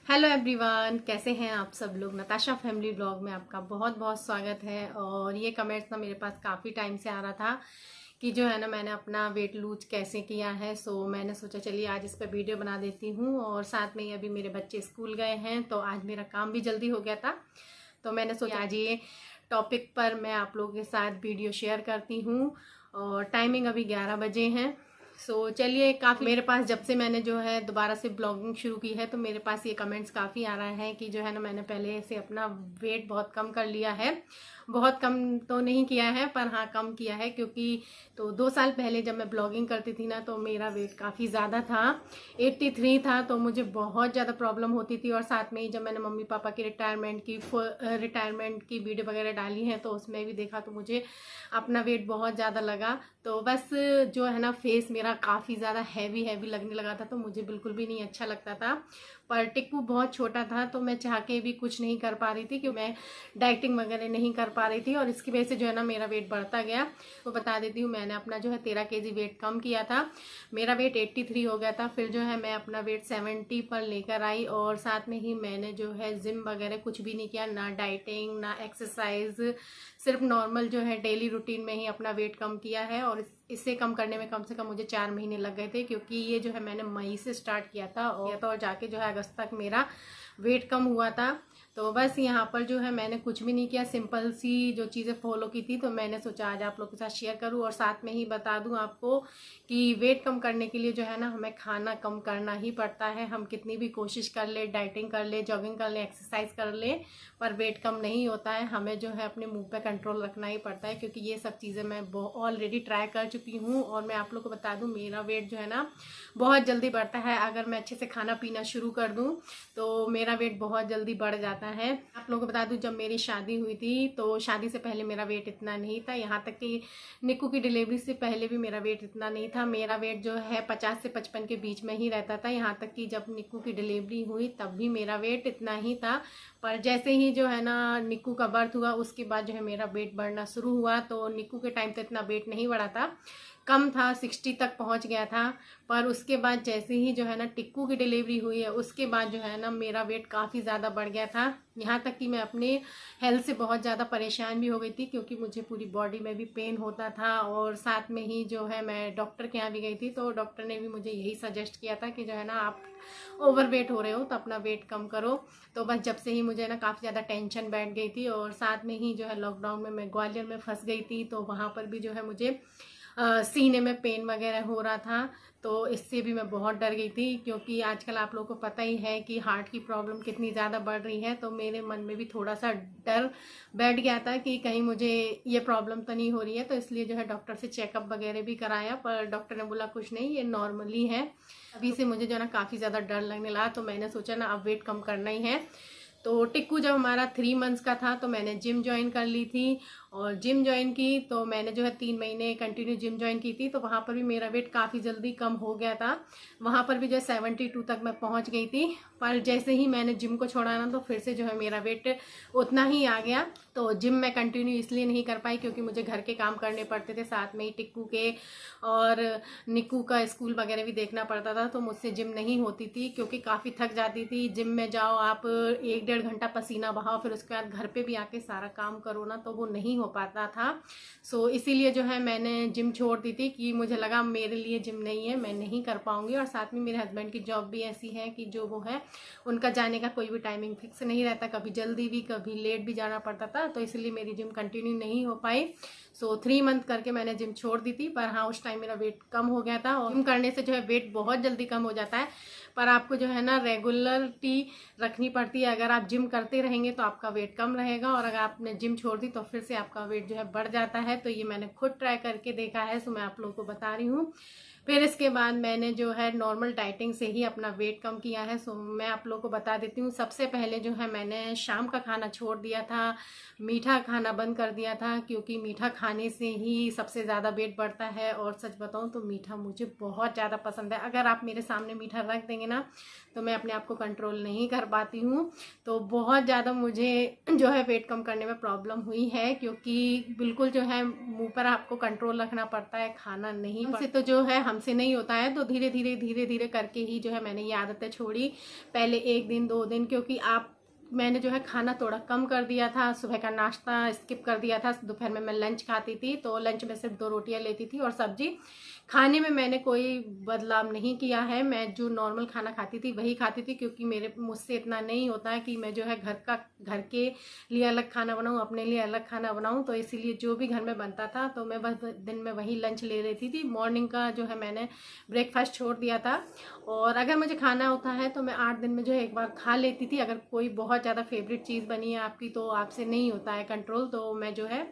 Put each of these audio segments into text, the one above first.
Hello everyone, कैसे हैं आप सब लोग। नताशा फैमिली ब्लॉग में आपका बहुत बहुत स्वागत है। और ये कमेंट्स ना मेरे पास काफ़ी टाइम से आ रहा था कि जो है ना मैंने अपना वेट लूज कैसे किया है। सो मैंने सोचा चलिए आज इस पर वीडियो बना देती हूँ। और साथ में ही अभी मेरे बच्चे स्कूल गए हैं तो आज मेरा काम भी जल्दी हो गया था। तो मैंने सोचा आज ये टॉपिक पर मैं आप लोगों के साथ वीडियो शेयर करती हूँ। और टाइमिंग अभी 11 बजे हैं। चलिए, काफ़ी मेरे पास जब से मैंने जो है दोबारा से ब्लॉगिंग शुरू की है तो मेरे पास ये कमेंट्स काफ़ी आ रहा है कि जो है ना मैंने पहले से अपना वेट बहुत कम कर लिया है। बहुत कम तो नहीं किया है पर हाँ कम किया है, क्योंकि 2 साल पहले जब मैं ब्लॉगिंग करती थी ना तो मेरा वेट काफ़ी ज़्यादा था, 83 था। तो मुझे बहुत ज़्यादा प्रॉब्लम होती थी। और साथ में ही जब मैंने मम्मी पापा की रिटायरमेंट की वीडियो वगैरह डाली है तो उसमें भी देखा तो मुझे अपना वेट बहुत ज़्यादा लगा। तो बस जो है ना फेस मेरा काफ़ी ज़्यादा हैवी लगने लगा था, तो मुझे बिल्कुल भी नहीं अच्छा लगता था। पर टिक्कू बहुत छोटा था तो मैं चाह के भी कुछ नहीं कर पा रही थी, क्योंकि मैं डाइटिंग वगैरह नहीं कर पा रही थी और इसकी वजह से जो है ना मेरा वेट बढ़ता गया। तो बता देती हूँ, मैंने अपना जो है 13 केजी वेट कम किया था। मेरा वेट 83 हो गया था। फिर जो है मैं अपना वेट 70 पर लेकर आई। और साथ में ही मैंने जो है जिम वगैरह कुछ भी नहीं किया, ना डाइटिंग ना एक्सरसाइज, सिर्फ नॉर्मल जो है डेली रूटीन में ही अपना वेट कम किया है। और इससे कम करने में कम से कम मुझे 4 महीने लग गए थे, क्योंकि ये जो है मैंने मई से स्टार्ट किया था और जाके जो है अगस्त तक मेरा वेट कम हुआ था। तो बस यहाँ पर जो है मैंने कुछ भी नहीं किया, सिंपल सी जो चीज़ें फॉलो की थी। तो मैंने सोचा आज आप लोग के साथ शेयर करूँ और साथ में ही बता दूँ आपको कि वेट कम करने के लिए जो है ना हमें खाना कम करना ही पड़ता है। हम कितनी भी कोशिश कर ले, डाइटिंग कर ले, जॉगिंग कर ले, एक्सरसाइज कर ले, पर वेट कम नहीं होता है। हमें जो है अपने मुंह पे कंट्रोल रखना ही पड़ता है, क्योंकि ये सब चीज़ें मैं ऑलरेडी ट्राई कर चुकी हूँ। और मैं आप लोग को बता दूँ, मेरा वेट जो है ना बहुत जल्दी बढ़ता है। अगर मैं अच्छे से खाना पीना शुरू कर दूँ तो मेरा वेट बहुत जल्दी बढ़ जाता है। आप लोगों को बता दूं, जब मेरी शादी हुई थी तो शादी से पहले मेरा वेट इतना नहीं था। यहाँ तक कि निक्कू की डिलीवरी से पहले भी मेरा वेट इतना नहीं था। मेरा वेट जो है 50 से 55 के बीच में ही रहता था। यहाँ तक कि जब निक्कू की डिलीवरी हुई तब भी मेरा वेट इतना ही था। पर जैसे ही जो है ना निक्कू का बर्थ हुआ उसके बाद जो है मेरा वेट बढ़ना शुरू हुआ। तो निक्कू के टाइम तो इतना वेट नहीं बढ़ा था, कम था, 60 तक पहुंच गया था। पर उसके बाद जैसे ही जो है ना टिक्कू की डिलीवरी हुई है उसके बाद जो है ना मेरा वेट काफ़ी ज़्यादा बढ़ गया था। यहाँ तक कि मैं अपने हेल्थ से बहुत ज़्यादा परेशान भी हो गई थी, क्योंकि मुझे पूरी बॉडी में भी पेन होता था। और साथ में ही जो है मैं डॉक्टर के यहाँ भी गई थी तो डॉक्टर ने भी मुझे यही सजेस्ट किया था कि जो है ना आप ओवर वेट हो रहे हो तो अपना वेट कम करो। तो बस जब से ही मुझे ना काफ़ी ज़्यादा टेंशन बैठ गई थी। और साथ में ही जो है लॉकडाउन में मैं ग्वालियर में फंस गई थी, तो वहाँ पर भी जो है मुझे सीने में पेन वगैरह हो रहा था। तो इससे भी मैं बहुत डर गई थी, क्योंकि आजकल आप लोगों को पता ही है कि हार्ट की प्रॉब्लम कितनी ज़्यादा बढ़ रही है। तो मेरे मन में भी थोड़ा सा डर बैठ गया था कि कहीं मुझे ये प्रॉब्लम तो नहीं हो रही है। तो इसलिए जो है डॉक्टर से चेकअप वगैरह भी कराया, पर डॉक्टर ने बोला कुछ नहीं, ये नॉर्मली है। अभी से मुझे जो है ना काफ़ी ज़्यादा डर लगने लगा। तो मैंने सोचा ना अब वेट कम करना ही है। तो टिक्कू जब हमारा 3 मंथ्स का था तो मैंने जिम ज्वाइन कर ली थी। और जिम ज्वाइन की तो मैंने जो है 3 महीने कंटिन्यू जिम ज्वाइन की थी। तो वहाँ पर भी मेरा वेट काफ़ी जल्दी कम हो गया था। वहाँ पर भी जो है 72 तक मैं पहुँच गई थी। पर जैसे ही मैंने जिम को छोड़ा ना तो फिर से जो है मेरा वेट उतना ही आ गया। तो जिम मैं कंटिन्यू इसलिए नहीं कर पाई क्योंकि मुझे घर के काम करने पड़ते थे, साथ में ही टिक्कू के और निक्कू का स्कूल वगैरह भी देखना पड़ता था। तो मुझसे जिम नहीं होती थी, क्योंकि काफ़ी थक जाती थी। जिम में जाओ आप 1-1.5 घंटा पसीना बहाओ, फिर उसके बाद घर पे भी आके सारा काम करो ना, तो वो नहीं हो पाता था। इसीलिए जो है मैंने जिम छोड़ दी थी, कि मुझे लगा मेरे लिए जिम नहीं है, मैं नहीं कर पाऊंगी। और साथ में मेरे हस्बैंड की जॉब भी ऐसी है कि जो वो है उनका जाने का कोई भी टाइमिंग फिक्स नहीं रहता, कभी जल्दी भी कभी लेट भी जाना पड़ता था। तो इसलिए मेरी जिम कंटिन्यू नहीं हो पाई। 3 मंथ करके मैंने जिम छोड़ दी थी। पर हाँ, उस टाइम मेरा वेट कम हो गया था। और जिम करने से जो है वेट बहुत जल्दी कम हो जाता है, पर आपको जो है ना रेगुलरिटी रखनी पड़ती है। अगर आप जिम करते रहेंगे तो आपका वेट कम रहेगा, और अगर आपने जिम छोड़ दी तो फिर से आपका वेट जो है बढ़ जाता है। तो ये मैंने खुद ट्राई करके देखा है, मैं आप लोगों को बता रही हूँ। फिर इसके बाद मैंने जो है नॉर्मल डाइटिंग से ही अपना वेट कम किया है। मैं आप लोगों को बता देती हूँ। सबसे पहले जो है मैंने शाम का खाना छोड़ दिया था, मीठा खाना बंद कर दिया था, क्योंकि मीठा खाने से ही सबसे ज़्यादा वेट बढ़ता है। और सच बताऊँ तो मीठा मुझे बहुत ज़्यादा पसंद है। अगर आप मेरे सामने मीठा रख देंगे ना तो मैं अपने आप को कंट्रोल नहीं कर पाती हूँ। तो बहुत ज़्यादा मुझे जो है वेट कम करने में प्रॉब्लम हुई है, क्योंकि बिल्कुल जो है मुंह पर आपको कंट्रोल रखना पड़ता है, खाना नहीं से तो जो है हमसे नहीं होता है, तो धीरे धीरे करके ही जो है मैंने ये आदतें छोड़ी। पहले 1 दिन 2 दिन, क्योंकि मैंने जो है खाना थोड़ा कम कर दिया था, सुबह का नाश्ता स्किप कर दिया था, दोपहर में मैं लंच खाती थी, तो लंच में सिर्फ 2 रोटियां लेती थी और सब्जी। खाने में मैंने कोई बदलाव नहीं किया है, मैं जो नॉर्मल खाना खाती थी वही खाती थी, क्योंकि मुझसे इतना नहीं होता है कि मैं जो है घर के लिए अलग खाना बनाऊं, अपने लिए अलग खाना बनाऊं, तो इसीलिए जो भी घर में बनता था तो मैं बस दिन में वही लंच ले लेती थी। मॉर्निंग का जो है मैंने ब्रेकफास्ट छोड़ दिया था, और अगर मुझे खाना होता है तो मैं 8 दिन में जो है एक बार खा लेती थी। अगर कोई बहुत ज़्यादा फेवरेट चीज़ बनी है आपकी, तो आपसे नहीं होता है कंट्रोल, तो मैं जो है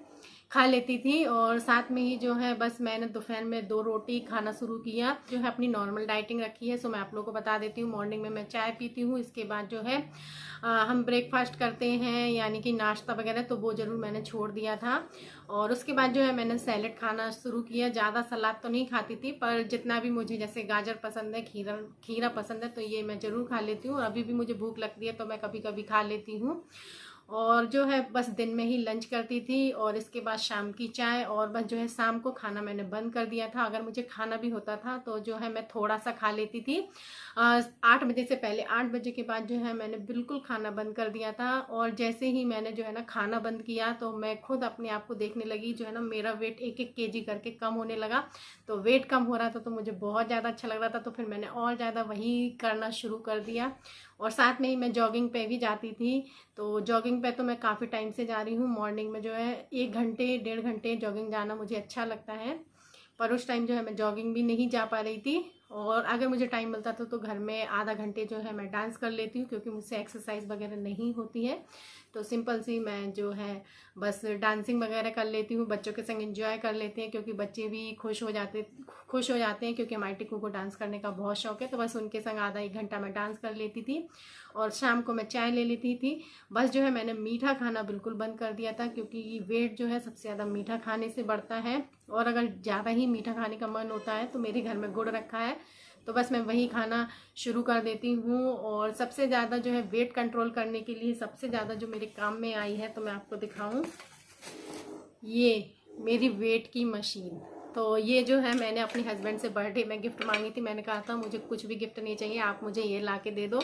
खा लेती थी। और साथ में ही जो है बस मैंने दोपहर में 2 रोटी खाना शुरू किया, जो है अपनी नॉर्मल डाइटिंग रखी है। सो मैं आप लोगों को बता देती हूँ, मॉर्निंग में मैं चाय पीती हूँ, इसके बाद जो है हम ब्रेकफास्ट करते हैं यानी कि नाश्ता वगैरह, तो वो ज़रूर मैंने छोड़ दिया था। और उसके बाद जो है मैंने सैलेड खाना शुरू किया। ज़्यादा सलाद तो नहीं खाती थी, पर जितना भी मुझे, जैसे गाजर पसंद है, खीरा पसंद है, तो ये मैं ज़रूर खा लेती हूँ। और अभी भी मुझे भूख लगती है तो मैं कभी कभी खा लेती हूँ। और जो है बस दिन में ही लंच करती थी, और इसके बाद शाम की चाय, और बस जो है शाम को खाना मैंने बंद कर दिया था। अगर मुझे खाना भी होता था तो जो है मैं थोड़ा सा खा लेती थी 8 बजे से पहले। 8 बजे के बाद जो है मैंने बिल्कुल खाना बंद कर दिया था। और जैसे ही मैंने जो है ना खाना बंद किया, तो मैं खुद अपने आप को देखने लगी, जो है ना मेरा वेट 1-1 kg करके कम होने लगा। तो वेट कम हो रहा था तो मुझे बहुत ज़्यादा अच्छा लग रहा था, तो फिर मैंने और ज़्यादा वही करना शुरू कर दिया। और साथ में ही मैं जॉगिंग पे भी जाती थी, तो जॉगिंग पे तो मैं काफ़ी टाइम से जा रही हूँ। मॉर्निंग में जो है 1 घंटे 1.5 घंटे जॉगिंग जाना मुझे अच्छा लगता है, पर उस टाइम जो है मैं जॉगिंग भी नहीं जा पा रही थी। और अगर मुझे टाइम मिलता था तो घर में आधा घंटे जो है मैं डांस कर लेती हूँ, क्योंकि मुझसे एक्सरसाइज वगैरह नहीं होती है, तो सिंपल सी मैं जो है बस डांसिंग वगैरह कर लेती हूँ। बच्चों के संग एंजॉय कर लेते हैं, क्योंकि बच्चे भी खुश हो जाते हैं, क्योंकि हमारी टिक्कू को डांस करने का बहुत शौक है, तो बस उनके संग आधा 1 घंटा मैं डांस कर लेती थी। और शाम को मैं चाय ले लेती थी। बस जो है मैंने मीठा खाना बिल्कुल बंद कर दिया था, क्योंकि वेट जो है सबसे ज़्यादा मीठा खाने से बढ़ता है, और अगर ज़्यादा ही मीठा खाने का मन होता है तो मेरे घर में गुड़ रखा है, तो बस मैं वही खाना शुरू कर देती हूँ। और सबसे ज़्यादा जो है वेट कंट्रोल करने के लिए सबसे ज़्यादा जो मेरे काम में आई है, तो मैं आपको दिखाऊं, ये मेरी वेट की मशीन। तो ये जो है मैंने अपने हस्बैंड से बर्थडे में गिफ्ट मांगी थी। मैंने कहा था मुझे कुछ भी गिफ्ट नहीं चाहिए, आप मुझे ये ला के दे दो,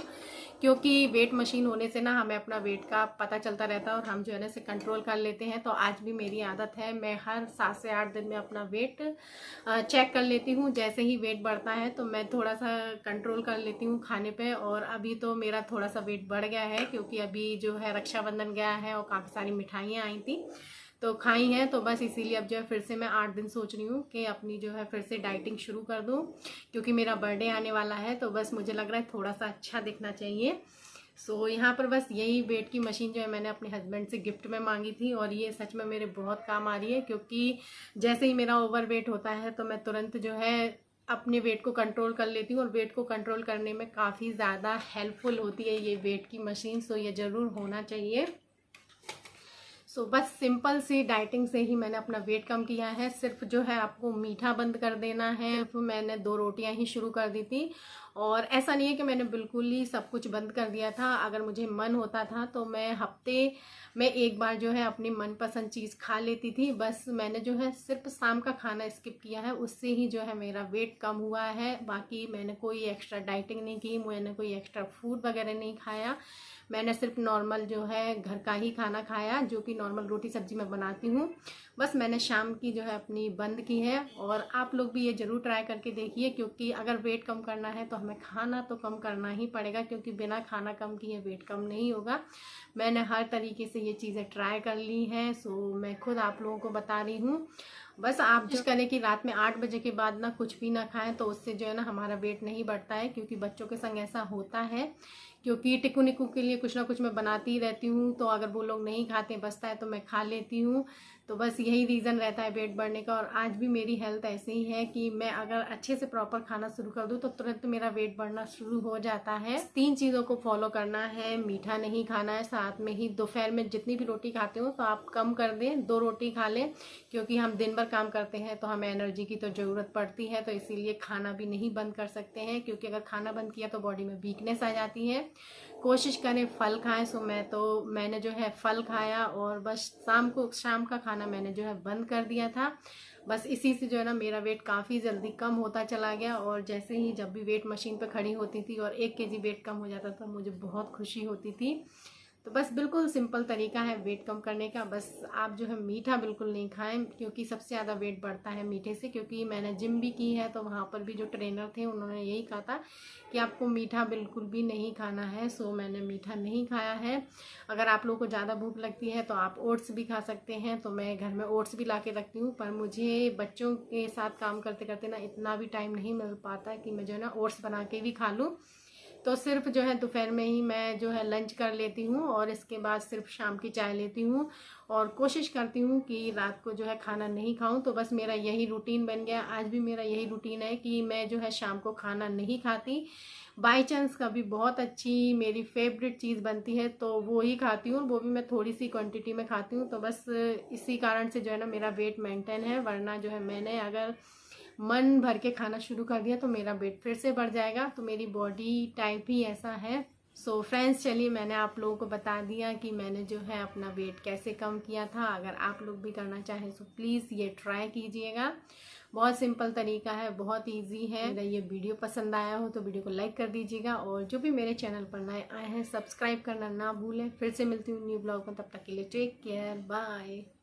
क्योंकि वेट मशीन होने से ना हमें अपना वेट का पता चलता रहता है, और हम जो है ना इसे कंट्रोल कर लेते हैं। तो आज भी मेरी आदत है, मैं हर 7 से 8 दिन में अपना वेट चेक कर लेती हूँ। जैसे ही वेट बढ़ता है तो मैं थोड़ा सा कंट्रोल कर लेती हूँ खाने पे। और अभी तो मेरा थोड़ा सा वेट बढ़ गया है, क्योंकि अभी जो है रक्षाबंधन गया है और काफ़ी सारी मिठाइयाँ आई थी तो खाई हैं, तो बस इसीलिए अब जो है फिर से मैं 8 दिन सोच रही हूँ कि अपनी जो है फिर से डाइटिंग शुरू कर दूँ, क्योंकि मेरा बर्थडे आने वाला है, तो बस मुझे लग रहा है थोड़ा सा अच्छा दिखना चाहिए। सो यहाँ पर बस यही वेट की मशीन जो है मैंने अपने हस्बैंड से गिफ्ट में मांगी थी, और ये सच में मेरे बहुत काम आ रही है, क्योंकि जैसे ही मेरा ओवर वेट होता है तो मैं तुरंत जो है अपने वेट को कंट्रोल कर लेती हूँ, और वेट को कंट्रोल करने में काफ़ी ज़्यादा हेल्पफुल होती है ये वेट की मशीन। सो ये ज़रूर होना चाहिए। सो बस सिंपल सी डाइटिंग से ही मैंने अपना वेट कम किया है। सिर्फ जो है आपको मीठा बंद कर देना है। सिर्फ मैंने 2 रोटियां ही शुरू कर दी थी, और ऐसा नहीं है कि मैंने बिल्कुल ही सब कुछ बंद कर दिया था। अगर मुझे मन होता था तो मैं हफ्ते में 1 बार जो है अपनी मनपसंद चीज़ खा लेती थी। बस मैंने जो है सिर्फ शाम का खाना स्किप किया है, उससे ही जो है मेरा वेट कम हुआ है। बाकी मैंने कोई एक्स्ट्रा डाइटिंग नहीं की, मैंने कोई एक्स्ट्रा फूड वगैरह नहीं खाया। मैंने सिर्फ नॉर्मल जो है घर का ही खाना खाया, जो कि नॉर्मल रोटी सब्जी मैं बनाती हूँ। बस मैंने शाम की जो है अपनी बंद की है, और आप लोग भी ये ज़रूर ट्राई करके देखिए, क्योंकि अगर वेट कम करना है तो हमें खाना तो कम करना ही पड़ेगा, क्योंकि बिना खाना कम किए वेट कम नहीं होगा। मैंने हर तरीके से ये चीज़ें ट्राई कर ली हैं, सो मैं खुद आप लोगों को बता रही हूँ। बस आप जो करें कि रात में 8 बजे के बाद ना कुछ भी ना खाएं, तो उससे जो है ना हमारा वेट नहीं बढ़ता है, क्योंकि बच्चों के संग ऐसा होता है। क्योंकि टिक्कू निक्कू के लिए कुछ ना कुछ मैं बनाती ही रहती हूँ, तो अगर वो लोग नहीं खाते बचता है तो मैं खा लेती हूँ। तो बस यही रीज़न रहता है वेट बढ़ने का। और आज भी मेरी हेल्थ ऐसे ही है कि मैं अगर अच्छे से प्रॉपर खाना शुरू कर दूँ तो तुरंत मेरा वेट बढ़ना शुरू हो जाता है। 3 चीज़ों को फॉलो करना है, मीठा नहीं खाना है, साथ में ही दोपहर में जितनी भी रोटी खाते हो तो आप कम कर दें, 2 रोटी खा लें, क्योंकि हम दिन भर काम करते हैं तो हमें एनर्जी की तो ज़रूरत पड़ती है। तो इसीलिए खाना भी नहीं बंद कर सकते हैं, क्योंकि अगर खाना बंद किया तो बॉडी में वीकनेस आ जाती है। कोशिश करें फल खाएं। सो मैंने जो है फल खाया, और बस शाम का खाना मैंने जो है बंद कर दिया था। बस इसी से जो है ना मेरा वेट काफ़ी जल्दी कम होता चला गया। और जैसे ही जब भी वेट मशीन पे खड़ी होती थी और 1 केजी वेट कम हो जाता था, मुझे बहुत खुशी होती थी। तो बस बिल्कुल सिंपल तरीका है वेट कम करने का। बस आप जो है मीठा बिल्कुल नहीं खाएं, क्योंकि सबसे ज़्यादा वेट बढ़ता है मीठे से। क्योंकि मैंने जिम भी की है तो वहाँ पर भी जो ट्रेनर थे उन्होंने यही कहा था कि आपको मीठा बिल्कुल भी नहीं खाना है। सो मैंने मीठा नहीं खाया है। अगर आप लोगों को ज़्यादा भूख लगती है तो आप ओट्स भी खा सकते हैं। तो मैं घर में ओट्स भी ला के रखती हूँ, पर मुझे बच्चों के साथ काम करते करते ना इतना भी टाइम नहीं मिल पाता कि मैं जो है ना ओट्स बना के भी खा लूँ। तो सिर्फ जो है दोपहर में ही मैं जो है लंच कर लेती हूँ और इसके बाद सिर्फ शाम की चाय लेती हूँ। और कोशिश करती हूँ कि रात को जो है खाना नहीं खाऊं। तो बस मेरा यही रूटीन बन गया। आज भी मेरा यही रूटीन है कि मैं जो है शाम को खाना नहीं खाती। बाई चांस कभी बहुत अच्छी मेरी फेवरेट चीज़ बनती है तो वो ही खाती हूँ, वो भी मैं थोड़ी सी क्वांटिटी में खाती हूँ। तो बस इसी कारण से जो है ना मेरा वेट मेंटेन है। वरना जो है मैंने अगर मन भर के खाना शुरू कर दिया तो मेरा वेट फिर से बढ़ जाएगा। तो मेरी बॉडी टाइप ही ऐसा है। सो फ्रेंड्स, चलिए मैंने आप लोगों को बता दिया कि मैंने जो है अपना वेट कैसे कम किया था। अगर आप लोग भी करना चाहें तो प्लीज़ ये ट्राई कीजिएगा। बहुत सिंपल तरीका है, बहुत इजी है। अगर ये वीडियो पसंद आया हो तो वीडियो को लाइक कर दीजिएगा। और जो भी मेरे चैनल पर नए आए हैं सब्सक्राइब करना ना भूलें। फिर से मिलती हूँ न्यू ब्लॉग में, तब तक के लिए टेक केयर, बाय।